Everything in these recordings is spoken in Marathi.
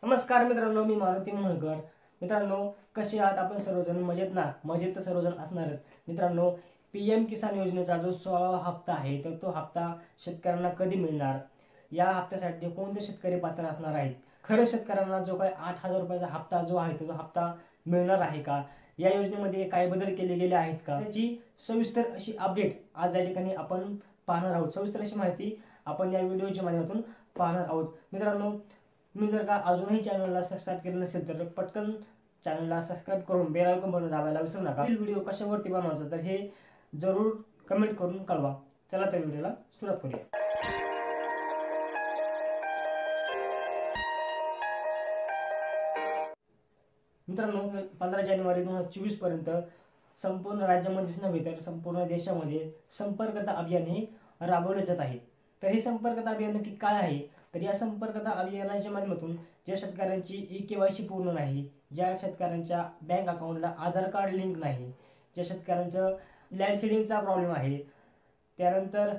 नमस्कार मित्रांनो, मी मारुती मोहनकर। मित्रांनो, कसे आहात आपण सर्वजण? मजेत ना? मजेत तर सर्वजण असणारच। मित्रांनो, पीएम किसान योजनेचा जो 16वा हप्ता आहे तर तो हप्ता शेतकऱ्यांना कधी मिळणार, या हप्त्यासाठी कोणते शेतकरी पात्र असणार आहेत, खरं शेतकऱ्यांना जो काही 8,000 रुपयाचा हप्ता जो आहे तो हप्ता मिळणार आहे का, या योजनेमध्ये काय बदल केले गेले आहेत का, याची सविस्तर अशी अपडेट आज या ठिकाणी आपण पाहणार आहोत। सविस्तर अशी माहिती आपण या व्हिडिओच्या माध्यमातून पाहणार आहोत। मित्रांनो, तुम्ही जर का अजूनही चॅनलला सबस्क्राइब केलं नसेल तर पटकन चॅनलला सबस्क्राइब करून बेल आयकॉन बटन दाबायला विसरू नका। व्हिडिओ कशावरती बनवायचा तर हे जरूर कमेंट करून कळवा। चला तर व्हिडिओला सुरुवात करूया। मित्रांनो, 15 जानेवारी 2024 पर्यंत संपूर्ण राज्यामध्येच नव्हे तर संपूर्ण देशामध्ये संपर्कता अभियान हे राबवले जात आहे। तर हे संपर्कता अभियान नक्की काय आहे? तर या संपर्कता अभियानाच्या माध्यमातून ज्या शेतकऱ्यांची ई-केवायसी पूर्ण नाही, ज्या शेतकऱ्यांच्या बँक अकाउंटला आधार कार्ड लिंक नाही, ज्या शेतकऱ्यांचं लँड सीडिंगचा प्रॉब्लेम आहे, त्यानंतर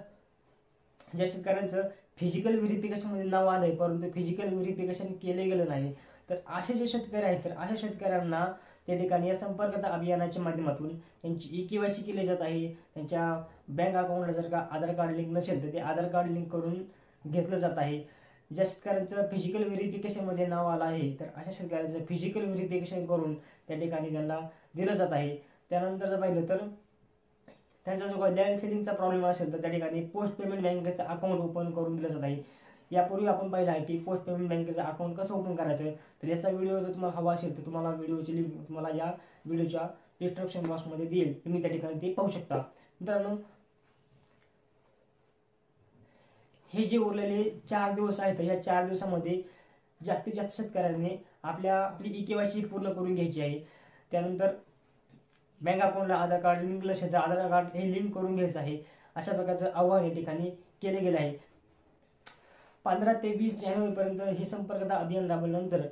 ज्या शेतकऱ्यांचं फिजिकल व्हेरिफिकेशनमध्ये नाव आलंय परंतु फिजिकल व्हेरिफिकेशन केले गेलं नाही, तर असे जे शेतकरी आहेत तर अशा शेतकऱ्यांना त्या ठिकाणी या संपर्कता अभियानाच्या माध्यमातून त्यांची ई-केवायसी केली जात आहे। त्यांच्या बँक अकाउंटला जर का आधार कार्ड लिंक नसेल तर ते आधार कार्ड लिंक करून घेतलं जात आहे। ज्या शेतकऱ्यांचं फिजिकल व्हेरिफिकेशनमध्ये नाव आलं आहे तर अशा शेतकऱ्यांचं फिजिकल व्हेरिफिकेशन करून त्या ठिकाणी त्यांना दिलं जात आहे। त्यानंतर जर पाहिलं तर त्यांचा जो काही लँड सीडिंगचा प्रॉब्लेम असेल तर त्या ठिकाणी पोस्ट पेमेंट बँकेचं अकाउंट ओपन करून दिलं जात आहे। यापूर्वी आपण पाहिलं आहे की पोस्ट पेमेंट बँकेचं अकाउंट कसं ओपन करायचं, तर याचा व्हिडिओ जर तुम्हाला हवा असेल तर तुम्हाला व्हिडिओची लिंक तुम्हाला या व्हिडिओच्या डिस्क्रिप्शन बॉक्समध्ये देईल, तुम्ही त्या ठिकाणी ते पाहू शकता। मित्रांनो, हे जे उरलेले 4 दिवस आहेत या 4 दिवसामध्ये जास्तीत जास्त शेतकऱ्यांनी आपली ई-केवायसी पूर्ण करून घ्यायची आहे। त्यानंतर बँक अकाउंटला आधार कार्ड लिंक नसेल तर आधार कार्ड हे लिंक करून घ्यायचं आहे। अशा प्रकारचं आवाहन या ठिकाणी केले गेले आहे। 15 ते 20 जानेवारीपर्यंत हे संपर्कता अभियान राबवल्यानंतर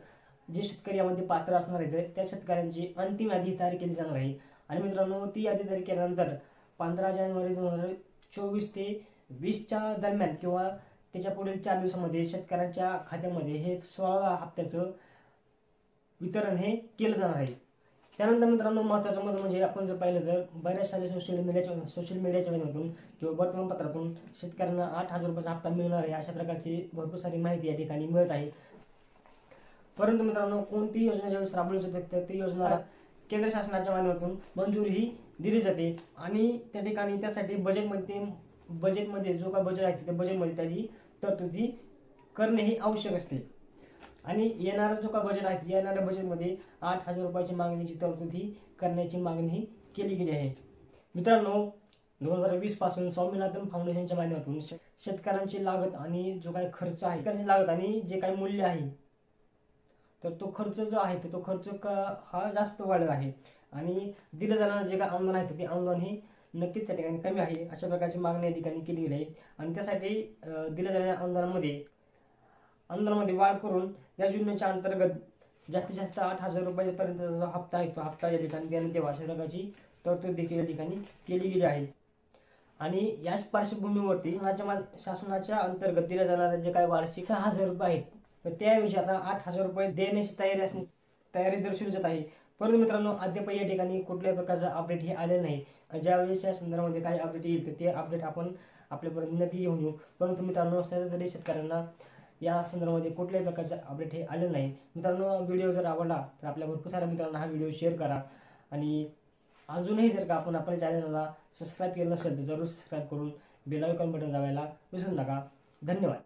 जे शेतकरी यामध्ये पात्र असणार आहेत त्या शेतकऱ्यांची अंतिम यादी तयार केली जाणार आहे। आणि मित्रांनो, ती यादी तयार केल्यानंतर 15 जानेवारी 2024 ते 20च्या दरम्यान किंवा त्याच्या पुढील 4 दिवसामध्ये शेतकऱ्यांच्या खात्यामध्ये हे 16व्या हप्त्याचं वितरण हे केलं जाणार आहे। त्यानंतर मित्रांनो, महत्त्वाचं म्हणजे आपण जर पाहिलं तर बऱ्याच सारे सोशल मीडियाच्या माध्यमातून किंवा वर्तमानपत्रातून शेतकऱ्यांना 8,000 रुपयाचा हप्ता मिळणार आहे अशा प्रकारची भरपूर सारी माहिती या ठिकाणी मिळत आहे। परंतु मित्रांनो, कोणती योजना ज्यावेळेस राबवली जाते तर ती योजना केंद्र शासनाच्या माध्यमातून मंजुरी दिली जाते आणि त्या ठिकाणी त्यासाठी बजेटमध्ये जो काय बजेट आहे त्या बजेटमध्ये त्याची तरतुदी करणे ही आवश्यक असते। आणि येणारा जो काय बजेट आहे येणाऱ्या बजेटमध्ये 8,000 रुपयाची मागणीची तरतुदी करण्याची मागणी केली गेली आहे। मित्रांनो, 2020 पासून स्वामीनाथन फाउंडेशनच्या माध्यमातून शेतकऱ्यांची लागत आणि जो काही खर्च आहे त्याची लागत आणि जे काही मूल्य आहे तर तो खर्च जो आहे तर तो खर्च हा जास्त वाढला आहे आणि दिलं जाणारं जे काही अनुदान आहे ते अनुदान हे नक्कीच त्या ठिकाणी कमी आहे अशा प्रकारची मागणी या ठिकाणी केली गेली आहे। आणि त्यासाठी दिल्या जाणाऱ्या अनुदानामध्ये वाढ करून या योजनेच्या अंतर्गत जास्तीत जास्त 8,000 रुपयापर्यंतचा जो हप्ता आहे तो हप्ता या ठिकाणी देण्यात यावा अशा प्रकारची तरतूद देखील या ठिकाणी केली गेली आहे। आणि याच पार्श्वभूमीवरती शासनाच्या अंतर्गत दिल्या जाणारे जे काही वार्षिक 6,000 रुपये आहेत तर त्याऐवजी आता 8,000 रुपये देण्याची तयारी दर्शवली जात आहे। परंतु मित्रांनो, अद्याप या ठिकाणी कुठल्याही प्रकारचं अपडेट हे आले नाही। ज्यावेळेस या संदर्भामध्ये काही अपडेट येईल तर ते अपडेट आपण आपल्यापर्यंत नक्की घेऊन येऊ। परंतु मित्रांनो, सध्या तरी शेतकऱ्यांना या संदर्भामध्ये कुठल्याही प्रकारचे अपडेट हे आले नाही। मित्रांनो, व्हिडिओ जर आवडला तर आपल्या भरपूर साऱ्या मित्रांना हा व्हिडिओ शेअर करा आणि अजूनही जर का आपण आपल्या चॅनलला सबस्क्राईब केलं नसेल तर जरूर सबस्क्राईब करून बेल आयकॉन बटन दाबायला विसरू नका। धन्यवाद।